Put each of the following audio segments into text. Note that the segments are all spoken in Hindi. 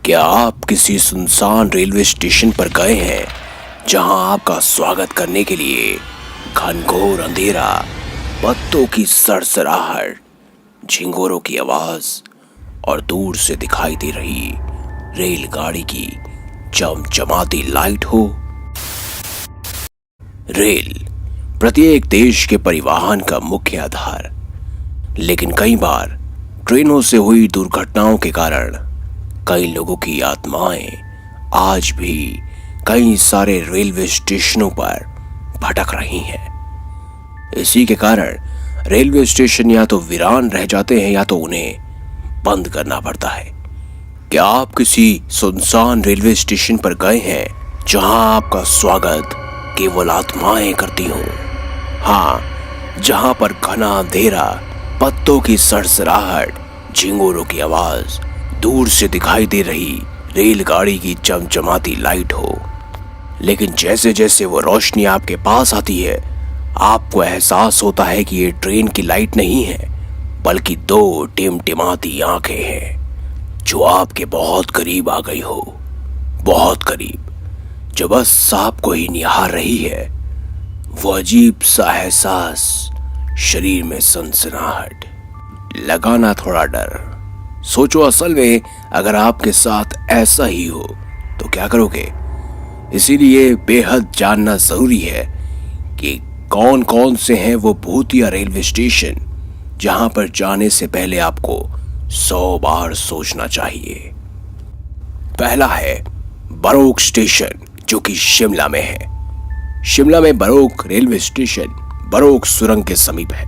क्या आप किसी सुनसान रेलवे स्टेशन पर गए हैं जहां आपका स्वागत करने के लिए घनघोर अंधेरा, पत्तों की सरसराहट, झिंगोरों की आवाज और दूर से दिखाई दे रही रेलगाड़ी की चमचमाती लाइट हो? रेल प्रत्येक देश के परिवहन का मुख्य आधार, लेकिन कई बार ट्रेनों से हुई दुर्घटनाओं के कारण कई लोगों की आत्माएं आज भी कई सारे रेलवे स्टेशनों पर भटक रही हैं। इसी के कारण रेलवे स्टेशन या तो वीरान रह जाते हैं या तो उन्हें बंद करना पड़ता है। क्या आप किसी सुनसान रेलवे स्टेशन पर गए हैं जहां आपका स्वागत केवल आत्माएं करती हों? हाँ, जहां पर घना अंधेरा, पत्तों की सरसराहट, झिंगोरों की आवाज, दूर से दिखाई दे रही रेलगाड़ी की चमचमाती लाइट हो। लेकिन जैसे जैसे वो रोशनी आपके पास आती है, आपको एहसास होता है कि ये ट्रेन की लाइट नहीं है, बल्कि दो टिमटिमाती आंखें हैं जो आपके बहुत करीब आ गई हो, बहुत करीब, जो बस आपको ही निहार रही है। वो अजीब सा एहसास, शरीर में सनसनाहट, लगाना थोड़ा डर। सोचो, असल में अगर आपके साथ ऐसा ही हो तो क्या करोगे? इसीलिए बेहद जानना जरूरी है कि कौन कौन से हैं वो भूतिया रेलवे स्टेशन जहां पर जाने से पहले आपको 100 बार सोचना चाहिए। पहला है बरोक स्टेशन, जो कि शिमला में है। शिमला में बरोक रेलवे स्टेशन बरोक सुरंग के समीप है।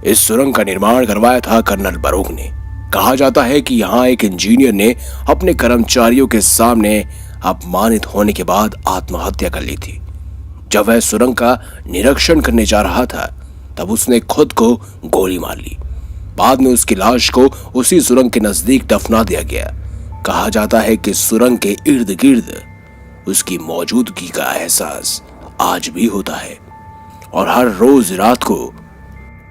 इस सुरंग का निर्माण करवाया था कर्नल बरोक ने। कहा जाता है कि यहाँ एक इंजीनियर ने अपने कर्मचारियों के सामने अपमानित होने के बाद आत्महत्या कर ली थी। जब वह सुरंग का निरीक्षण करने जा रहा था, तब उसने खुद को गोली मार ली। बाद में उसकी लाश को उसी सुरंग के नजदीक दफना दिया गया। कहा जाता है कि सुरंग के इर्द गिर्द उसकी मौजूदगी का एहसास आज भी होता है और हर रोज रात को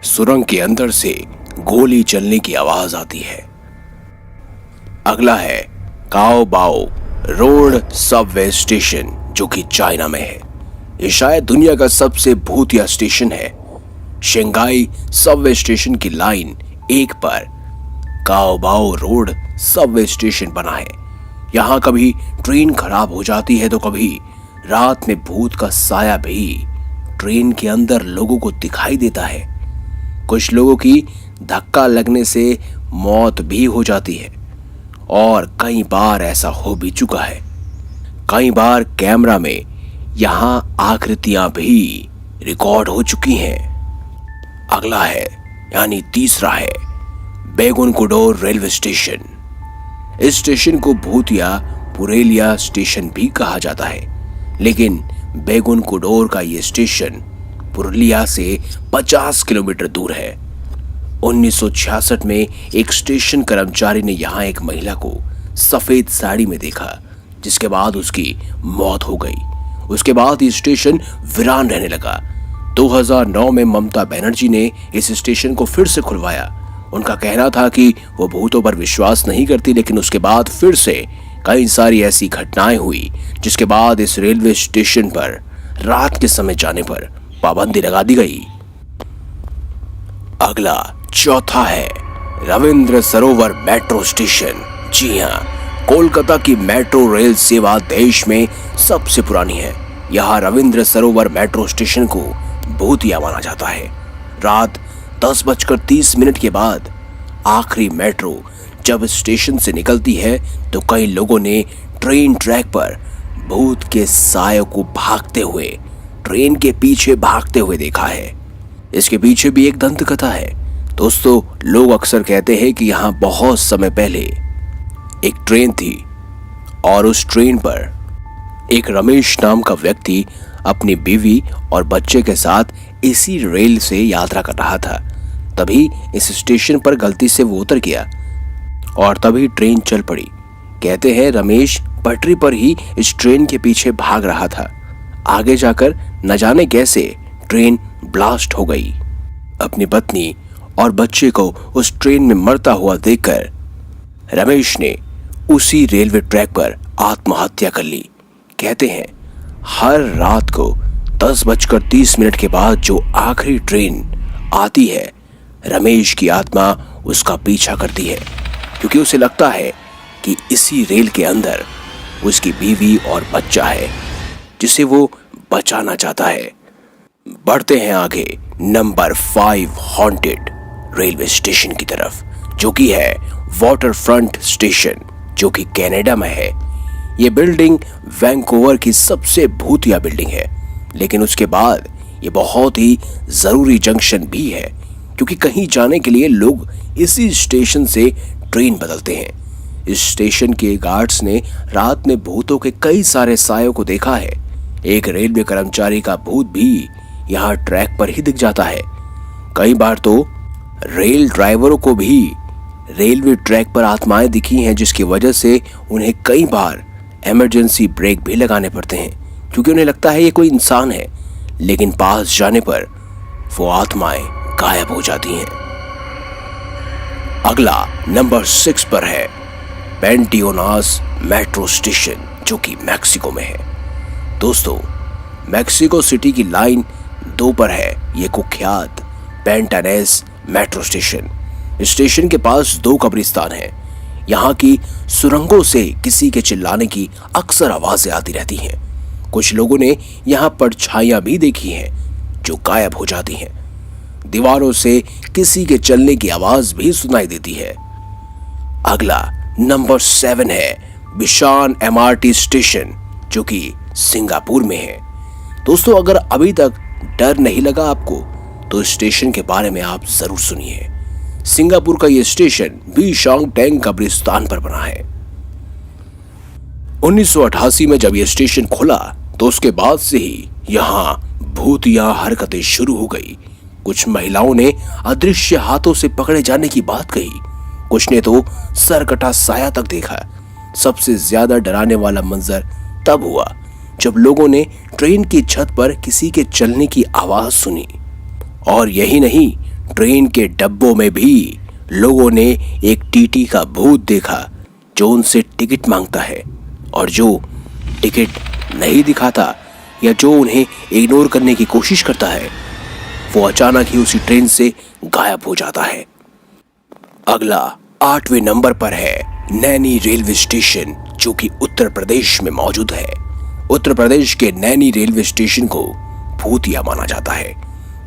सुरंग के अंदर से गोली चलने की आवाज आती है। अगला है काओ बाओ रोड सबवे स्टेशन, जो कि चाइना में है। ये शायद दुनिया का सबसे भूतिया स्टेशन है। शंघाई सबवे स्टेशन की लाइन 1 पर काओ बाओ रोड सबवे स्टेशन बना है। यहाँ कभी ट्रेन खराब हो जाती है तो कभी रात में भूत का साया भी ट्रेन के अंदर लोगों को दिखाई देता है। कुछ लोगों की धक्का लगने से मौत भी हो जाती है और कई बार ऐसा हो भी चुका है। कई बार कैमरा में यहां आकृतियां भी रिकॉर्ड हो चुकी हैं। अगला है, यानी तीसरा है बेगुनकुडोर रेलवे स्टेशन। इस स्टेशन को भूतिया पुरेलिया स्टेशन भी कहा जाता है, लेकिन बेगुनकुडोर का यह स्टेशन पुरुलिया से 50 किलोमीटर दूर है। 1966 में एक स्टेशन कर्मचारी ने यहाँ एक महिला को सफेद साड़ी में देखा, जिसके बाद उसकी मौत हो गई। उसके बाद ये स्टेशन वीरान रहने लगा। 2009 में ममता बनर्जी ने इस स्टेशन को फिर से खुलवाया। उनका कहना था कि वो भूतों पर विश्वास नहीं करती, लेकिन उसके बाद फिर से कई सारी ऐसी घटनाएं हुई, जिसके बाद इस रेलवे स्टेशन पर रात के समय जाने पर पाबंदी लगा दी गई। अगला चौथा है रविंद्र सरोवर मेट्रो स्टेशन। जी हाँ, कोलकाता की मेट्रो रेल सेवा देश में सबसे पुरानी है। यहाँ रविंद्र सरोवर मेट्रो स्टेशन को भूतिया माना जाता है। रात 10:30 के बाद आखिरी मेट्रो जब स्टेशन से निकलती है तो कई लोगों ने ट्रेन ट्रैक पर भूत के सायों को भागते हुए, ट्रेन के पीछे भागते हुए देखा है। इसके पीछे भी एक दंत कथा है। दोस्तों, लोग अक्सर कहते हैं कि यहाँ बहुत समय पहले एक ट्रेन थी और उस ट्रेन पर एक रमेश नाम का व्यक्ति अपनी बीवी और बच्चे के साथ इसी रेल से यात्रा कर रहा था। तभी इस स्टेशन पर गलती से वो उतर गया और तभी ट्रेन चल पड़ी। कहते हैं रमेश पटरी पर ही इस ट्रेन के पीछे भाग रहा था। आगे जाकर न जाने कैसे ट्रेन ब्लास्ट हो गई। अपनी पत्नी और बच्चे को उस ट्रेन में मरता हुआ देखकर रमेश ने उसी रेलवे ट्रैक पर आत्महत्या कर ली। कहते हैं हर रात को 10:30 के बाद जो आखिरी ट्रेन आती है, रमेश की आत्मा उसका पीछा करती है, क्योंकि उसे लगता है कि इसी रेल के अंदर उसकी बीवी और बच्चा है जिसे वो बचाना चाहता है। बढ़ते हैं आगे नंबर 5 हॉन्टेड रेलवे स्टेशन की तरफ, जो कि है वाटर फ्रंट स्टेशन, जो कि कनाडा में है। ये बिल्डिंग वैंकूवर की सबसे भूतिया बिल्डिंग है, लेकिन उसके बाद ये बहुत ही जरूरी जंक्शन भी है, क्योंकि कहीं जाने के लिए लोग इसी स्टेशन से ट्रेन बदलते हैं। इस स्टेशन के गार्ड्स ने रात में भूतों के कई सारे सायों को देखा है। एक रेलवे कर्मचारी का भूत भी यहाँ ट्रैक पर ही दिख जाता है। कई बार तो रेल ड्राइवरों को भी रेलवे ट्रैक पर आत्माएं दिखी हैं, जिसकी वजह से उन्हें कई बार इमरजेंसी ब्रेक भी लगाने पड़ते हैं, क्योंकि उन्हें लगता है ये कोई इंसान है, लेकिन पास जाने पर वो आत्माएं गायब हो जाती हैं। अगला नंबर 6 पर है पेंटियोनास मेट्रो स्टेशन, जो कि मैक्सिको में है। दोस्तों, मैक्सिको सिटी की लाइन 2 पर है ये कुख्यात पेंटानेस मेट्रो स्टेशन। स्टेशन के पास 2 कब्रिस्तान हैं। यहाँ की सुरंगों से किसी के चिल्लाने की अक्सर आवाजें आती रहती हैं। कुछ लोगों ने यहाँ परछाइयां भी देखी हैं जो गायब हो जाती हैं। दीवारों से किसी के चलने की आवाज भी सुनाई देती है। अगला नंबर 7 है बिशान एमआरटी स्टेशन, जो कि सिंगापुर में है। दोस्तों, अगर अभी तक डर नहीं लगा आपको, तो स्टेशन के बारे में आप जरूर सुनिए। सिंगापुर का यह स्टेशन बिशांग टैंग कब्रिस्तान पर बना है। 1988 में जब यह स्टेशन खुला, तो उसके बाद से ही यहाँ भूतिया हरकतें शुरू हो गई। कुछ महिलाओं ने अदृश्य हाथों से पकड़े जाने की बात कही, कुछ ने तो सर कटा साया तक देखा। सबसे ज्यादा डराने वाला मंजर तब हुआ जब लोगों ने ट्रेन की छत पर किसी के चलने की आवाज सुनी। और यही नहीं, ट्रेन के डब्बों में भी लोगों ने एक टीटी का भूत देखा जो उनसे टिकट मांगता है, और जो टिकट नहीं दिखाता या जो उन्हें इग्नोर करने की कोशिश करता है, वो अचानक ही उसी ट्रेन से गायब हो जाता है। अगला 8वें नंबर पर है नैनी रेलवे स्टेशन, जो कि उत्तर प्रदेश में मौजूद है। उत्तर प्रदेश के नैनी रेलवे स्टेशन को भूतिया माना जाता है।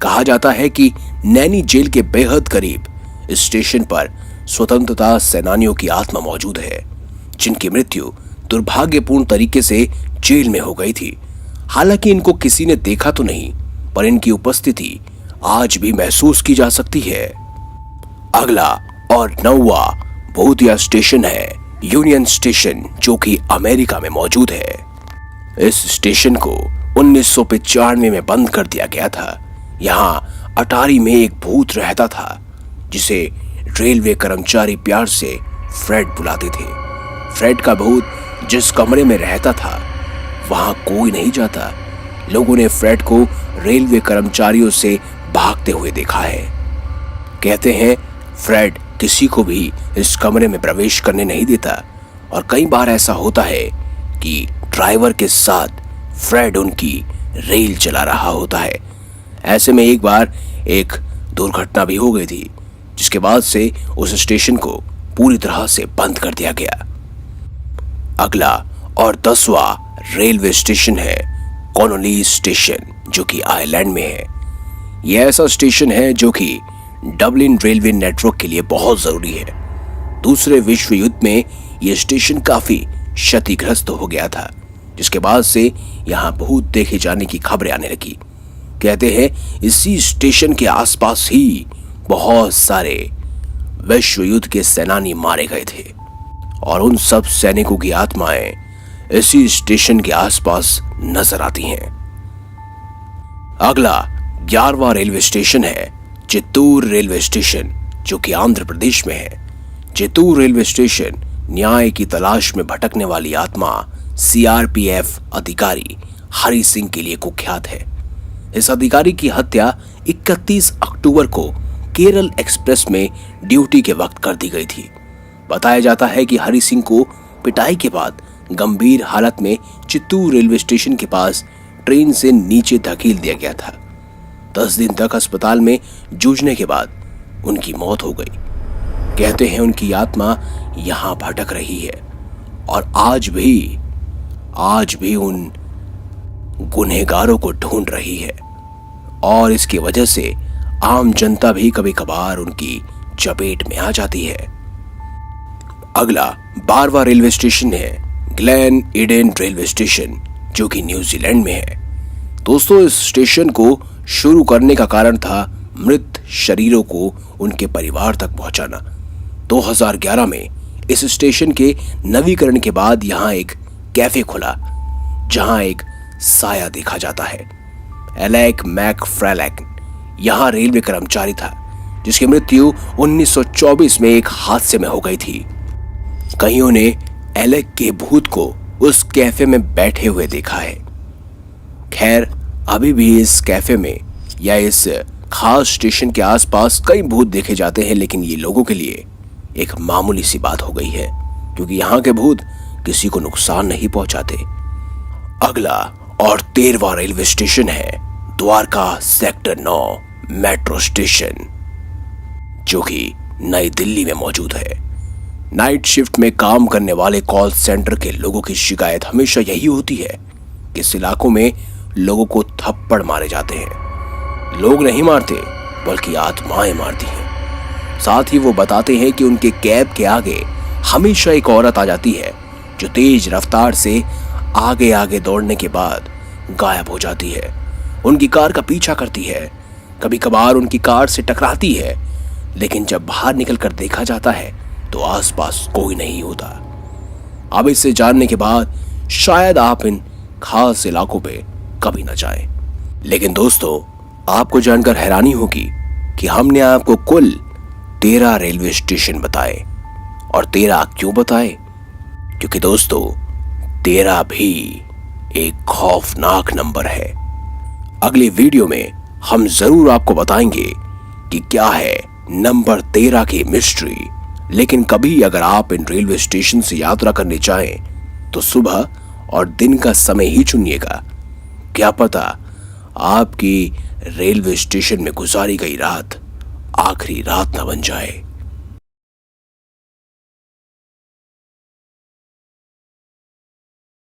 कहा जाता है कि नैनी जेल के बेहद करीब इस स्टेशन पर स्वतंत्रता सेनानियों की आत्मा मौजूद है, जिनकी मृत्यु दुर्भाग्यपूर्ण तरीके से जेल में हो गई थी। हालांकि इनको किसी ने देखा तो नहीं, पर इनकी उपस्थिति आज भी महसूस की जा सकती है। अगला और 9वां भूतिया स्टेशन है यूनियन स्टेशन, जो कि अमेरिका में मौजूद है। इस स्टेशन को 1995 में बंद कर दिया गया था। यहाँ अटारी में एक भूत रहता था, जिसे रेलवे कर्मचारी प्यार से फ्रेड बुलाते थे। फ्रेड का भूत जिस कमरे में रहता था, वहां कोई नहीं जाता। लोगों ने फ्रेड को रेलवे कर्मचारियों से भागते हुए देखा है। कहते हैं फ्रेड किसी को भी इस कमरे में प्रवेश करने नहीं देता, और कई बार ऐसा होता है कि ड्राइवर के साथ फ्रेड उनकी रेल चला रहा होता है। ऐसे में एक बार एक दुर्घटना भी हो गई थी, जिसके बाद से उस स्टेशन को पूरी तरह से बंद कर दिया गया। अगला और 10वां रेलवे स्टेशन है कॉनोली स्टेशन, जो कि आयरलैंड में है। यह ऐसा स्टेशन है जो कि डबलिन रेलवे नेटवर्क के लिए बहुत जरूरी है। दूसरे विश्व युद्ध में यह स्टेशन काफी क्षतिग्रस्त हो गया था, जिसके बाद से यहाँ भूत देखे जाने की खबरें आने लगी। कहते हैं इसी स्टेशन के आसपास ही बहुत सारे विश्व युद्ध के सेनानी मारे गए थे, और उन सब सैनिकों की आत्माएं इसी स्टेशन के आसपास नजर आती हैं। अगला 11वां रेलवे स्टेशन है चित्तूर रेलवे स्टेशन, जो कि आंध्र प्रदेश में है। चित्तूर रेलवे स्टेशन न्याय की तलाश में भटकने वाली आत्मा सीआरपीएफ अधिकारी हरि सिंह के लिए कुख्यात है। इस अधिकारी की हत्या 31 अक्टूबर को केरल एक्सप्रेस में ड्यूटी के वक्त कर दी गई थी। बताया जाता है कि हरि सिंह को पिटाई के बाद गंभीर हालत में चित्तूर रेलवे स्टेशन के पास ट्रेन से नीचे धकेल दिया गया था। 10 दिन तक अस्पताल में जूझने के बाद उनकी मौत हो गई। कहते हैं उनकी आत्मा यहां भटक रही है और आज भी उन गुनहगारों को ढूंढ रही है और इसकी वजह से आम जनता भी कभी कभार उनकी चपेट में आ जाती है। अगला 12वां रेलवे स्टेशन है ग्लेन ईडेन रेलवे स्टेशन, जो कि न्यूजीलैंड में है। दोस्तों, इस स्टेशन को शुरू करने का कारण था मृत शरीरों को उनके परिवार तक पहुंचाना। 2011 में इस स्टेशन के नवीकरण के बाद यहां एक कैफे खुला जहां एक साया देखा जाता है। एलेक मैकफ्रैलेक यहां रेलवे कर्मचारी था जिसकी मृत्यु 1924 में एक हादसे में हो गई थी। कईयों ने एलेक के भूत को उस कैफे में बैठे हुए देखा है। खैर, अभी भी इस कैफे में या इस खास स्टेशन के आसपास कई भूत देखे जाते हैं, लेकिन ये लोगों के लिए एक मामूली सी बात हो गई है क्योंकि यहाँ के भूत किसी को नुकसान नहीं पहुंचाते। अगला और 13वां रेलवे स्टेशन है द्वारका सेक्टर 9 मेट्रो स्टेशन, जो कि नई दिल्ली में मौजूद है। नाइट शिफ्ट में काम करने वाले कॉल सेंटर के लोगों की शिकायत हमेशा यही होती है कि इस इलाकों में लोगों को थप्पड़ मारे जाते हैं। लोग नहीं मारते बल्कि आत्माएं मारती हैं। साथ ही वो बताते हैं कि उनके कैब के आगे हमेशा एक औरत आ जाती है जो तेज रफ्तार से आगे आगे दौड़ने के बाद गायब हो जाती है। उनकी कार का पीछा करती है, कभी कभार उनकी कार से टकराती है, लेकिन जब बाहर निकलकर देखा जाता है तो आसपास कोई नहीं होता। अब इससे जानने के बाद शायद आप इन खास इलाकों पे कभी न जाएं। लेकिन दोस्तों, आपको जानकर हैरानी होगी कि हमने आपको कुल 13 रेलवे स्टेशन बताए। और 13 क्यों बताए? क्योंकि दोस्तों, 13 भी एक खौफनाक नंबर है। अगली वीडियो में हम जरूर आपको बताएंगे कि क्या है नंबर 13 की मिस्ट्री। लेकिन कभी अगर आप इन रेलवे स्टेशन से यात्रा करने चाहें तो सुबह और दिन का समय ही चुनिएगा। क्या पता आपकी रेलवे स्टेशन में गुजारी गई रात आखिरी रात न बन जाए।